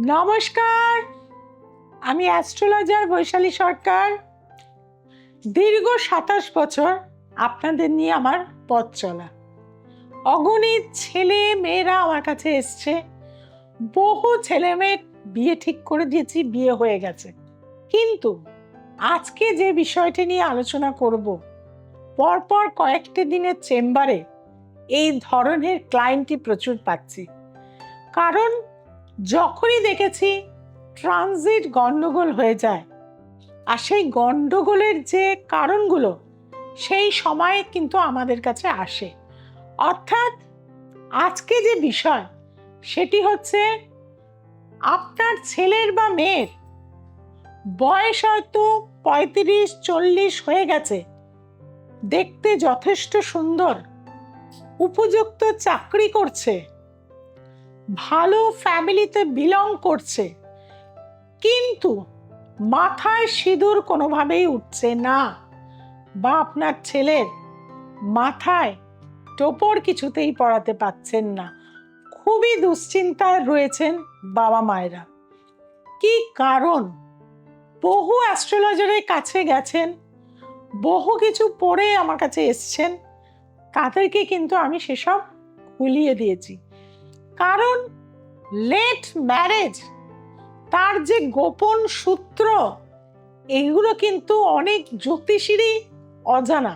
নমস্কার, আমি অ্যাস্ট্রোলজার বৈশালী সরকার। দীর্ঘ ২৭ বছর আপনাদের নিয়ে আমার পথ চলা। অগণিত ছেলে মেয়েরা আমার কাছে এসছে, বহু ছেলে মেয়ের বিয়ে ঠিক করে দিয়েছি, বিয়ে হয়ে গেছে। কিন্তু আজকে যে বিষয়টি নিয়ে আলোচনা করব, পরপর কয়েকটি দিনের চেম্বারে এই ধরনের ক্লায়েন্টই প্রচুর পাচ্ছি। কারণ যখনই দেখেছি ট্রানজিট গন্ডগোল হয়ে যায়, আর সেই গন্ডগোলের যে কারণগুলো সেই সময়ে কিন্তু আমাদের কাছে আসে। অর্থাৎ আজকে যে বিষয় সেটি হচ্ছে আপনার ছেলের বা মেয়ের বয়স হয়তো ৩৫-৪০ হয়ে গেছে, দেখতে যথেষ্ট সুন্দর, উপযুক্ত চাকরি করছে, ভালো ফ্যামিলিতে বিলং করছে, কিন্তু মাথায় সিঁদুর কোনোভাবেই উঠছে না, বা আপনার ছেলের মাথায় টোপর কিছুতেই পরাতে পারছেন না। খুবই দুশ্চিন্তায় রয়েছেন বাবা মায়েরা। কি কারণ? বহু অ্যাস্ট্রোলজারের কাছে গেছেন, বহু কিছু পড়ে আমার কাছে এসছেন, তাদেরকে কিন্তু আমি সেসব খুলিয়ে দিয়েছি। কারণ লেট ম্যারেজ, তার যে গোপন সূত্র, এগুলো কিন্তু অনেক জ্যোতিষীরই অজানা।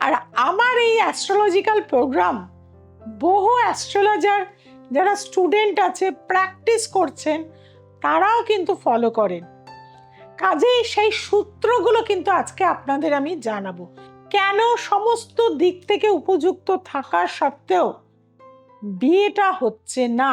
আর আমার এই অ্যাস্ট্রোলজিক্যাল প্রোগ্রাম বহু অ্যাস্ট্রোলজার যারা স্টুডেন্ট আছে, প্র্যাকটিস করছেন, তারাও কিন্তু ফলো করেন। কাজেই সেই সূত্রগুলো কিন্তু আজকে আপনাদের আমি জানাবো, কেন সমস্ত দিক থেকে উপযুক্ত থাকা সত্ত্বেও বিয়েটা হচ্ছে না।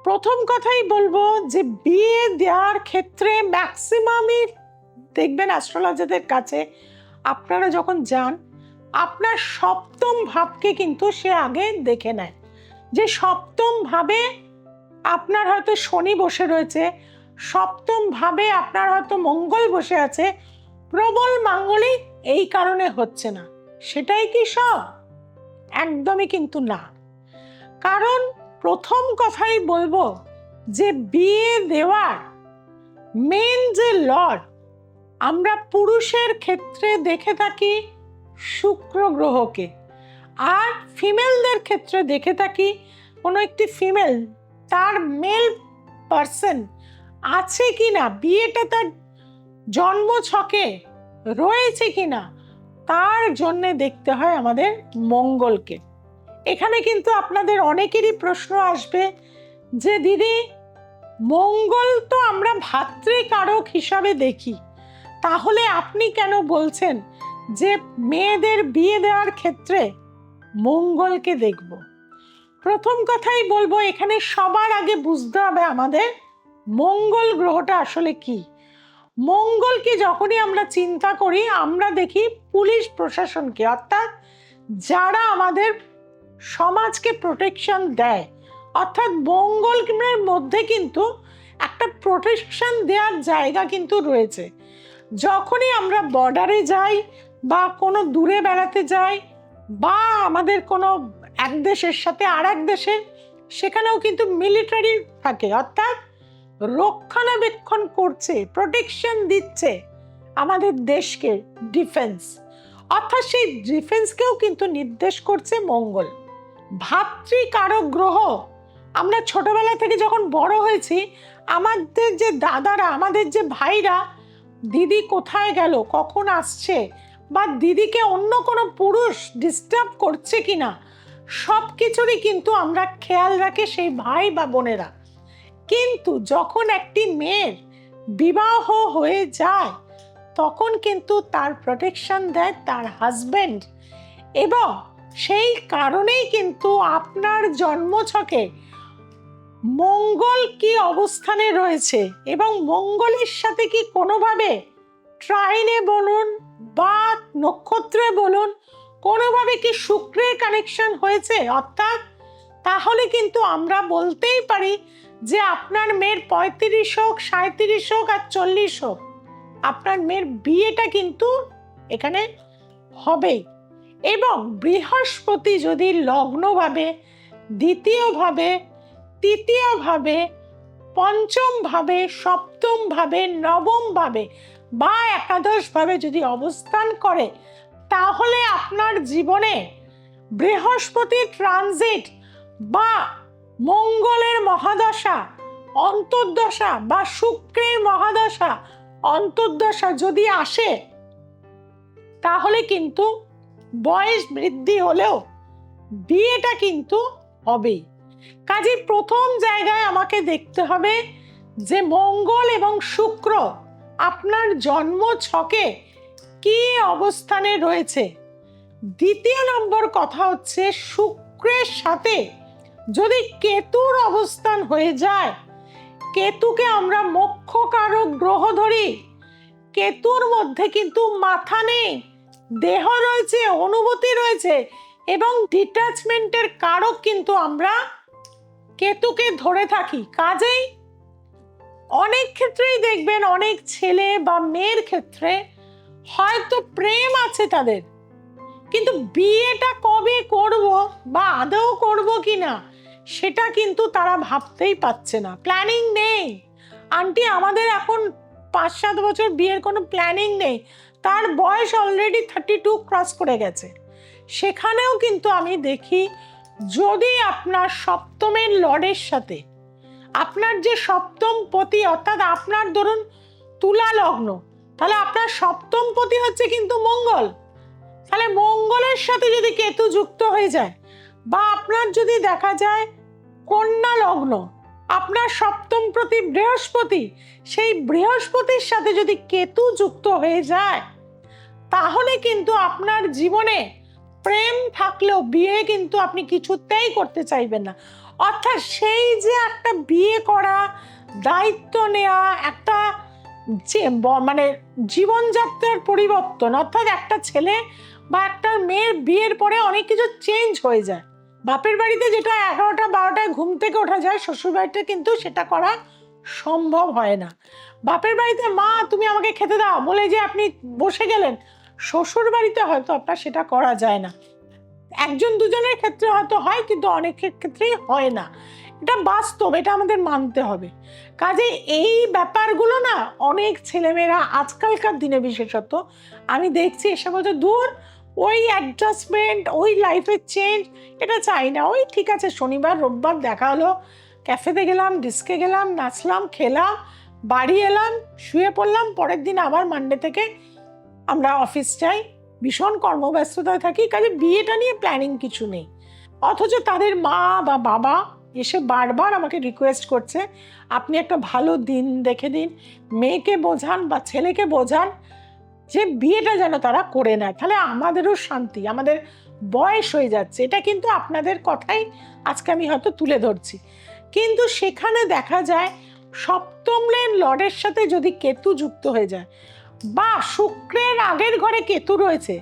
প্রথম কথাই বলবো যে বিয়ে দেওয়ার ক্ষেত্রে ম্যাক্সিমামই দেখবেন অ্যাস্ট্রোলজারদের কাছে আপনারা যখন যান, আপনার সপ্তম ভাবকে কিন্তু সে আগে দেখে নেয়। যে সপ্তম ভাবে আপনার হয়তো শনি বসে রয়েছে, সপ্তম ভাবে আপনার হয়তো মঙ্গল বসে আছে, প্রবল মাঙ্গলিক এই কারণে হচ্ছে না, সেটাই কি সব? একদমই কিন্তু না। কারণ প্রথম কথাই বলবো যে বিয়ে দেওয়ার মেন যে লর্ড, আমরা পুরুষের ক্ষেত্রে দেখে থাকি শুক্র গ্রহকে, আর ফিমেলদের ক্ষেত্রে দেখে থাকি কোনো একটি ফিমেল, তার মেল পার্সন আছে কিনা, বিয়েটা তার জন্ম ছকে রয়েছে কিনা, তার জন্যে দেখতে হয় আমাদের মঙ্গলকে। এখানে কিন্তু আপনাদের অনেকেরই প্রশ্ন আসবে যে দিদি, মঙ্গল তো আমরা ভাতৃকারক হিসাবে দেখি, তাহলে আপনি কেন বলছেন যে মেয়েদের বিয়ে দেওয়ার ক্ষেত্রে মঙ্গলকে দেখব? প্রথম কথাই বলবো, এখানে সবার আগে বুঝতে হবে আমাদের মঙ্গল গ্রহটা আসলে কি। মঙ্গলকে যখনই আমরা চিন্তা করি, আমরা দেখি পুলিশ প্রশাসনকে, অর্থাৎ যারা আমাদের সমাজকে প্রোটেকশন দেয়। অর্থাৎ মঙ্গলের মধ্যে কিন্তু একটা প্রোটেকশন দেওয়ার জায়গা কিন্তু রয়েছে। যখনই আমরা বর্ডারে যাই, বা কোনো দূরে বেড়াতে যাই, বা আমাদের কোনো এক দেশের সাথে আর এক দেশের, সেখানেও কিন্তু মিলিটারি থাকে, অর্থাৎ রক্ষণাবেক্ষণ করছে, প্রোটেকশন দিচ্ছে আমাদের দেশকে, ডিফেন্স। অর্থাৎ সেই ডিফেন্সকেও কিন্তু নির্দেশ করছে মঙ্গল, ভাতৃকারক গ্রহ। আমরা ছোটবেলা থেকে যখন বড় হয়েছি, আমাদের যে দাদারা, আমাদের যে ভাইরা, দিদি কোথায় গেল, কখন আসছে, বা দিদিকে অন্য কোনো পুরুষ ডিস্টার্ব করছে কিনা, সব কিছুরই কিন্তু আমরা খেয়াল রাখি সেই ভাই বা বোনেরা। কিন্তু যখন একটি মেয়ের বিবাহ হয়ে যায়, তখন কিন্তু তার প্রোটেকশন দেয় তার হাজবেন্ড। এবং সেই কারণেই কিন্তু আপনার জন্মছকে মঙ্গল কি অবস্থানে রয়েছে, এবং মঙ্গলের সাথে কি কোনোভাবে ট্রাইনে বলুন বা নক্ষত্রে বলুন, কোনোভাবে কি শুক্রের কানেকশন হয়েছে, অর্থাৎ তাহলে কিন্তু আমরা বলতেই পারি যে আপনার মেয়ের 35 হোক, 37 হোক আর 40 হোক, আপনার মেয়ের বিয়েটা কিন্তু এখানে হবেই। এবং বৃহস্পতি যদি লগ্নভাবে, দ্বিতীয়ভাবে, তৃতীয়ভাবে, পঞ্চমভাবে, সপ্তমভাবে, নবমভাবে বা একাদশভাবে যদি অবস্থান করে, তাহলে আপনার জীবনে বৃহস্পতির ট্রানজিট বা মঙ্গলের মহাদশা, অন্তর্দশা বা শুক্রের মহাদশা, অন্তর্দশা যদি আসে, তাহলে কিন্তু বয়স বৃদ্ধি হলেও বিয়েটা কিন্তু হবেই। কাজে প্রথম জায়গায় আমাকে দেখতে হবে যে মঙ্গল এবং শুক্র আপনার জন্ম ছকে কি অবস্থানে রয়েছে। দ্বিতীয় নম্বর কথা হচ্ছে, শুক্রের সাথে যদি কেতুর অবস্থান হয়ে যায়, কেতুকে আমরা মোক্ষকারক গ্রহ ধরি, কেতুর মধ্যে কিন্তু মাথা নেই, দেহ রয়েছে, অনুভূতি রয়েছে এবং ডিটাচমেন্টের কারক কিন্তু আমরা কেতুকে ধরে থাকি। কাজেই অনেক ক্ষেত্রেই দেখবেন অনেক ছেলে বা মেয়ের ক্ষেত্রে হয়তো প্রেম আছে তাদের, কিন্তু বিয়েটা কবে করব বা আদৌ করব কিনা সেটা কিন্তু তারা ভাবতেই পারছে না, প্ল্যানিং নেই। আন্টি আমাদের এখন 5-7 বছর বিয়ের কোনো প্ল্যানিং নেই, তার বয়স অলরেডি 32 ক্রস করে গেছে। সেখানেও কিন্তু আমি দেখি, যদি আপনার সপ্তমের লর্ডের সাথে আপনার যে সপ্তম পতি, অর্থাৎ আপনার ধরুন তুলা লগ্ন, তাহলে আপনার সপ্তম পতি হচ্ছে কিন্তু মঙ্গল, তাহলে মঙ্গলের সাথে যদি কেতু যুক্ত হয়ে যায়, বা আপনার যদি দেখা যায় কন্যা লগ্ন, আপনার সপ্তম প্রতি বৃহস্পতি, সেই বৃহস্পতির সাথে যদি কেতু যুক্ত হয়ে যায়, তাহলে কিন্তু আপনার জীবনে প্রেম থাকলেও বিয়ে কিন্তু আপনি কিছুতেই করতে চাইবেন না। অর্থাৎ সেই যে একটা বিয়ে করা, দায়িত্ব নেওয়া, একটা যে মানে জীবনযাত্রার পরিবর্তন, অর্থাৎ একটা ছেলে বা একটা মেয়ের বিয়ের পরে অনেক কিছু চেঞ্জ হয়ে যায়। বাপের বাড়িতে যেটা 11টা-12টায় ঘুম থেকে ওঠা যায়, শ্বশুর বাড়িতে কিন্তু সেটা করা সম্ভব হয় না। বাপের বাড়িতে মা তুমি আমাকে খেতে দাও বলে যে আপনি বসে গেলেন, শ্বশুর বাড়িতে হয়তো আপনার সেটা করা যায় না। একজন দুজনের ক্ষেত্রে হয়তো হয়, কিন্তু অনেকের ক্ষেত্রেই হয় না। এটা বাস্তব, এটা আমাদের মানতে হবে। কাজে এই ব্যাপারগুলো না অনেক ছেলেমেয়েরা আজকালকার দিনে বিশেষত আমি দেখছি এসে বলতে, দূর ওই অ্যাডজাস্টমেন্ট, ওই লাইফের চেঞ্জ, এটা চাই না। ওই ঠিক আছে, শনিবার রোববার দেখা হলো, ক্যাফেতে গেলাম, ডিস্কে গেলাম, নাচলাম, খেলাম, বাড়ি এলাম, শুয়ে পড়লাম, পরের দিন আবার মানডে থেকে আমরা অফিস যাই, ভীষণ কর্মব্যস্ততায় থাকি। কাজে বিয়েটা নিয়ে প্ল্যানিং কিছু নেই। অথচ তাদের মা বা বাবা এসে বারবার আমাকে রিকোয়েস্ট করছে, আপনি একটা ভালো দিন দেখে দিন, মেয়েকে বোঝান বা ছেলেকে বোঝান যে বিয়েটা যেন তারা করে নেয়, তাহলে আমাদেরও শান্তি, আমাদের বয়স হয়ে যাচ্ছে। এটা কিন্তু আপনাদের কথাই আজকে আমি হয়তো তুলে ধরছি। কিন্তু সেখানে দেখা যায় সপ্তমের লর্ডের সাথে যদি কেতু যুক্ত হয়ে যায়, বা শুক্রের আগের ঘরে কেতু রয়েছে,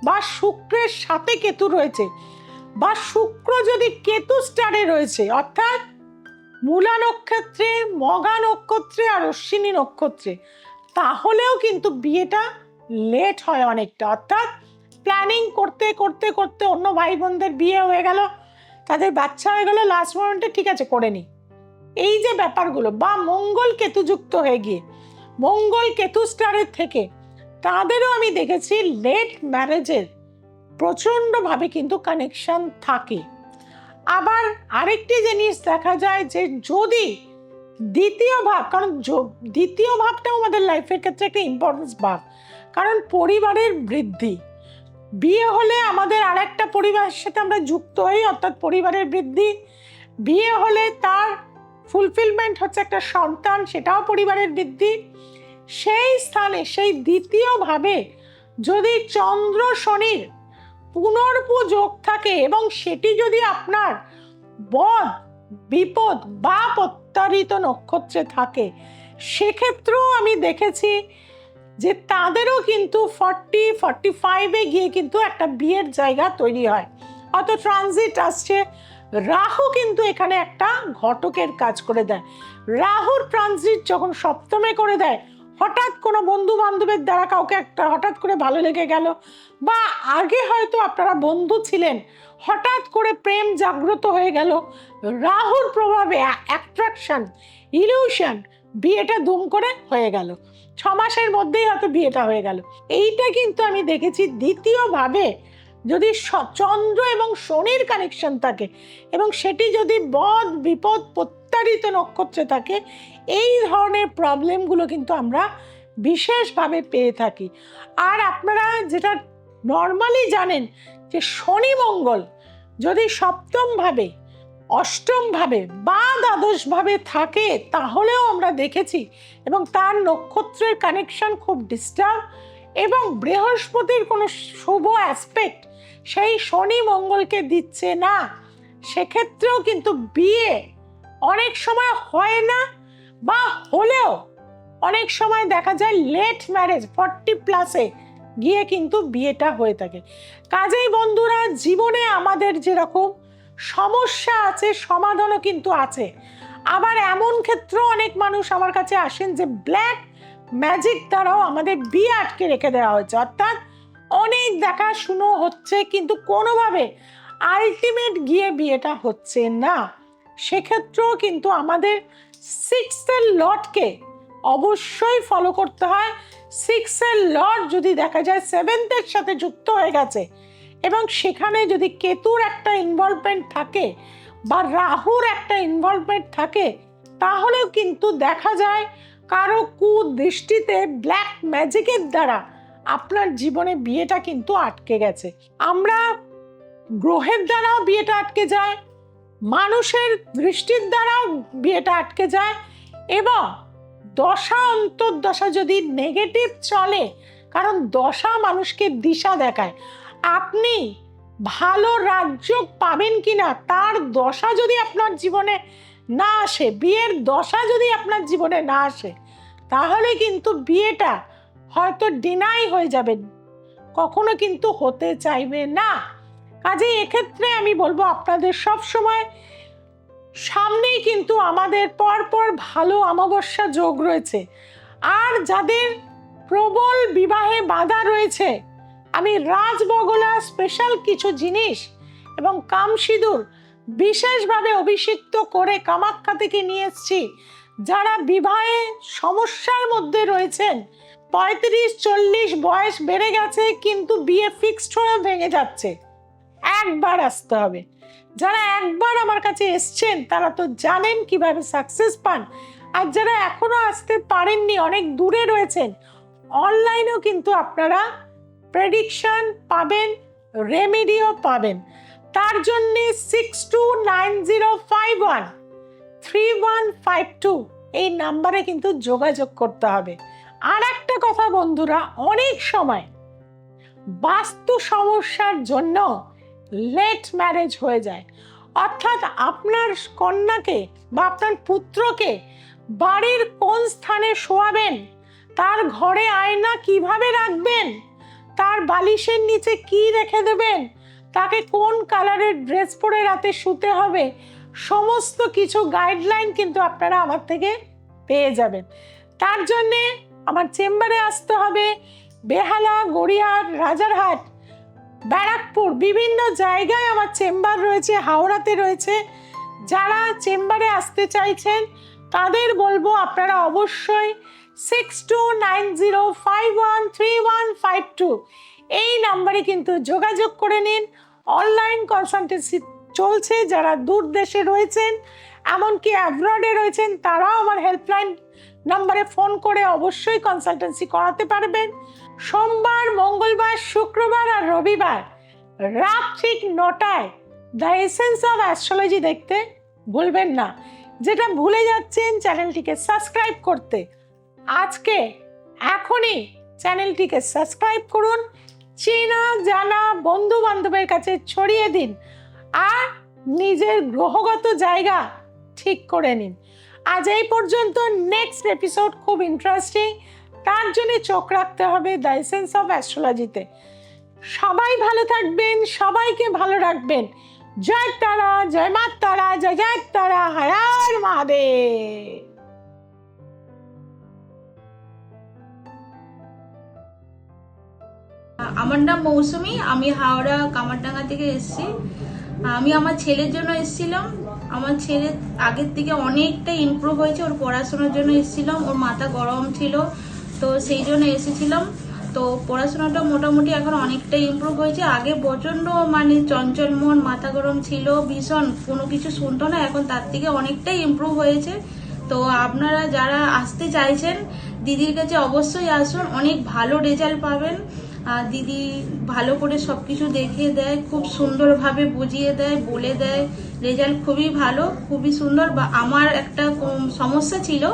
বা শুক্রের সাথে কেতু রয়েছে, বা শুক্র যদি কেতু স্টারে রয়েছে, অর্থাৎ মূলা নক্ষত্রে, মঘা নক্ষত্রে আর অশ্বিনী নক্ষত্রে, তাহলেও কিন্তু বিয়েটা লেট হয় অনেকটা। অর্থাৎ প্ল্যানিং করতে করতে করতে অন্য ভাই বোনদের বিয়ে হয়ে গেল, তাদের বাচ্চা হয়ে গেল, লাস্ট মোমেন্টে ঠিক আছে করে নি। এই যে ব্যাপারগুলো, বা মঙ্গল কেতু যুক্ত হয়ে গিয়ে, মঙ্গল কেতু স্টারের থেকে তাদেরও আমি দেখেছি লেট ম্যারেজের প্রচণ্ডভাবে কিন্তু কানেকশন থাকে। আবার আরেকটি জিনিস দেখা যায় যে যদি দ্বিতীয় ভাব, কারণ দ্বিতীয় ভাবটাও আমাদের লাইফের ক্ষেত্রে একটা ইম্পর্টেন্স ভাব, কারণ পরিবারের বৃদ্ধি, বিয়ে হলে আমাদের আরেকটা পরিবারের সাথে আমরা যুক্ত হই, অর্থাৎ পরিবারের বৃদ্ধি। বিয়ে হলে তার ফুলফিলমেন্ট হচ্ছে একটা সন্তান, সেটাও পরিবারের বৃদ্ধি। সেই স্থানে সেই দ্বিতীয়ভাবে যদি চন্দ্র শনির পুনর্পু যোগ থাকে এবং সেটি যদি আপনার বদ, বিপদ বা প্রত্যারিত নক্ষত্রে থাকে, সেক্ষেত্রেও আমি দেখেছি যে তাদেরও কিন্তু 40-45-এ গিয়ে কিন্তু একটা বিয়ের জায়গা তৈরি হয়। অত ট্রানজিট আসছে, রাহু কিন্তু এখানে একটা ঘটকের কাজ করে দেয়। রাহুর ট্রানজিট যখন সপ্তমে করে দেয়, হঠাৎ কোনো বন্ধু বান্ধবের দ্বারা কাউকে একটা হঠাৎ করে ভালো লেগে গেল, বা আগে হয়তো আপনারা বন্ধু ছিলেন, হঠাৎ করে প্রেম জাগ্রত হয়ে গেল, রাহুর প্রভাবে অ্যাট্রাকশন, ইলিউশন, বিয়েটা দুম করে হয়ে গেল, 6 মাসের মধ্যেই হয়তো বিয়েটা হয়ে গেল। এইটা কিন্তু আমি দেখেছি। দ্বিতীয়ভাবে যদি চন্দ্র এবং শনির কানেকশন থাকে এবং সেটি যদি বদ বিপদ প্রত্যারিত নক্ষত্রে থাকে, এই ধরনের প্রবলেমগুলো কিন্তু আমরা বিশেষভাবে পেয়ে থাকি। আর আপনারা যেটা নর্মালি জানেন যে শনি মঙ্গল যদি সপ্তমভাবে, অষ্টমভাবে বা দ্বাদশভাবে থাকে, তাহলেও আমরা দেখেছি, এবং তার নক্ষত্রের কানেকশন খুব ডিস্টার্ব, এবং বৃহস্পতির কোনো শুভ অ্যাসপেক্ট সেই শনি মঙ্গলকে দিচ্ছে না, সেক্ষেত্রেও কিন্তু বিয়ে অনেক সময় হয় না, বা হলেও অনেক সময় দেখা যায় লেট ম্যারেজ 40+ গিয়ে কিন্তু বিয়েটা হয়ে থাকে। কাজেই বন্ধুরা, জীবনে আমাদের যেরকম সমস্যা আছে, সমাধানও কিন্তু আছে। আবার এমন ক্ষেত্রে অনেক মানুষ আমার কাছে আসেন যে ব্ল্যাক ম্যাজিক দ্বারাও আমাদের বিয়ে আটকে রেখে দেওয়া হয়েছে, অর্থাৎ অনেক দেখাশুনো হচ্ছে কিন্তু কোনোভাবে আলটিমেট গিয়ে বিয়েটা হচ্ছে না। সেক্ষেত্রেও কিন্তু আমাদের 6th লটকে অবশ্যই ফলো করতে হয়। 6 লট যদি দেখা যায় 7th সাথে যুক্ত হয়ে গেছে, এবং সেখানে যদি কেতুর একটা ইনভলভমেন্ট থাকে বা রাহুর একটা ইনভলভমেন্ট থাকে, তাহলেও কিন্তু দেখা যায় কারো কুদৃষ্টিতে ব্ল্যাক ম্যাজিকের দ্বারা আপনার জীবনে বিয়েটা কিন্তু আটকে গেছে। আমরা গ্রহের দ্বারাও বিয়েটা আটকে যায়, মানুষের দৃষ্টির দ্বারাও বিয়েটা আটকে যায়, এবং দশা অন্তর্দশা যদি নেগেটিভ চলে, কারণ দশা মানুষকে দিশা দেখায়, আপনি ভালো রাজ্য পাবেন কিনা তার দশা যদি আপনার জীবনে না আসে, বিয়ের দশা যদি আপনার জীবনে না আসে, তাহলে কিন্তু বিয়েটা হয়তো ডিনাই হয়ে যাবে, কখনো কিন্তু হতে চাইবে না। কাজেই এক্ষেত্রে আমি বলবো, আপনাদের সব সময় সামনেই কিন্তু আমাদের পরপর ভালো অমাবস্যা যোগ রয়েছে, আর যাদের প্রবল বিবাহে বাধা রয়েছে, আমি রাজবগলা স্পেশাল কিছু জিনিস এবং কামসিঁদুর বিশেষভাবে অভিষিক্ত করে কামাখ্যা থেকে নিয়ে এসেছি। যারা বিবাহে সমস্যার মধ্যে রয়েছেন, 35-40 বয়স বেড়ে গেছে কিন্তু বিয়ে ফিক্সড হয়ে ভেঙে যাচ্ছে, একবার আসতে হবে। যারা একবার আমার কাছে এসছেন তারা তো জানেন কিভাবে সাকসেস পান, আর যারা এখনো আসতে পারেননি, অনেক দূরে রয়েছেন, অনলাইনেও কিন্তু আপনারা প্রেডিকশন পাবেন, রেমেডিও পাবেন। তার জন্য 6290513152 এই নাম্বারে কিন্তু যোগাযোগ করতে হবে। আর একটা কথা বন্ধুরা, অনেক সময় বাস্তু সমস্যার জন্য লেট ম্যারেজ হয়ে যায়, অর্থাৎ আপনার কন্যাকে বা আপনার পুত্রকে বাড়ির কোন স্থানে শোয়াবেন, তার ঘরে আয়না কিভাবে রাখবেন, তার বালিশের নিচে কি রেখে দেবেন, তাকে কোন কালারের ড্রেস পরে রাতে শুতে হবে, সমস্ত কিছু গাইডলাইন কিন্তু আপনারা আমার থেকে পেয়ে যাবেন। তার জন্যে আমার চেম্বারে আসতে হবে। বেহালা, গড়িয়াহাট, রাজারহাট, ব্যারাকপুর বিভিন্ন জায়গায় আমার চেম্বার রয়েছে, হাওড়াতে রয়েছে। যারা চেম্বারে আসতে চাইছেন তাদের বলবো আপনারা অবশ্যই 6290513152 এই নাম্বারে কিন্তু যোগাযোগ করে নিন। অনলাইন কনসালটেন্সি চলছে, যারা দূর দেশে রয়েছেন, এমনকি অ্যাব্রডে রয়েছেন, তারাও আমার হেল্পলাইন নাম্বারে ফোন করে অবশ্যই কনসালটেন্সি করাতে পারবেন। সোমবার, মঙ্গলবার, শুক্রবার আর রবিবার রাত ঠিক 9টায় দ্য এসেন্স অফ অ্যাস্ট্রোলজি দেখতে ভুলবেন না। যেটা ভুলে যাচ্ছেন চ্যানেলটিকে সাবস্ক্রাইব করতে, আজকে এখনই চ্যানেলটিকে সাবস্ক্রাইব করুন, চেনা জানা বন্ধু বান্ধবের কাছে ছড়িয়ে দিন, আর নিজের গ্রহগত জায়গা ঠিক করে নিন। আজ এই পর্যন্ত। নেক্সট এপিসোড খুব ইন্টারেস্টিং, তার জন্য চোখ রাখতে হবে দ্য এসেন্স অফ অ্যাস্ট্রোলজিতে। সবাই ভালো থাকবেন, সবাইকে ভালো রাখবেন। জয় তারা, জয় মা তারা, জয় জয় তারা, হর হর মহাদেব। আমার নাম মৌসুমী, আমি হাওড়া কামারডাঙ্গা থেকে এসেছি। আমি আমার ছেলের জন্য এসেছিলাম। আমার ছেলে আগের থেকে অনেকটা ইমপ্রুভ হয়েছে, ওর পড়াশোনার জন্য এসেছিলাম। ওর মাথা গরম ছিল, তো সেই জন্য এসেছিলাম। তো পড়াশোনাটা মোটামুটি এখন অনেকটা ইমপ্রুভ হয়েছে। আগে প্রচণ্ড মানে চঞ্চল মন, মাথা গরম ছিল, ভীষণ কোনো কিছু শুনতো না। এখন তার থেকে অনেকটাই ইমপ্রুভ হয়েছে। তো আপনারা যারা আসতে চাইছেন দিদির কাছে অবশ্যই আসুন, অনেক ভালো রেজাল্ট পাবেন। দিদি ভালো করে সবকিছু দেখিয়ে দেয়, খুব সুন্দরভাবে বুঝিয়ে দেয়, বলে দেয়। রেজাল্ট খুবই ভালো, খুবই সুন্দর। বা আমার একটা সমস্যা ছিল,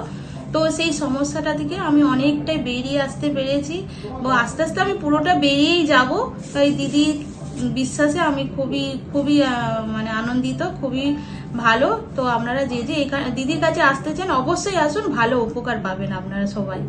তো সেই সমস্যাটা থেকে আমি অনেকটাই বেরিয়ে আসতে পেরেছি, বা আস্তে আস্তে আমি পুরোটা বেরিয়েই যাব। তাই দিদির বিশ্বাসে আমি খুবই খুবই মানে আনন্দিত, খুবই ভালো। তো আপনারা যে যে দিদির কাছে আসতে চান অবশ্যই আসুন, ভালো উপকার পাবেন আপনারা সবাই।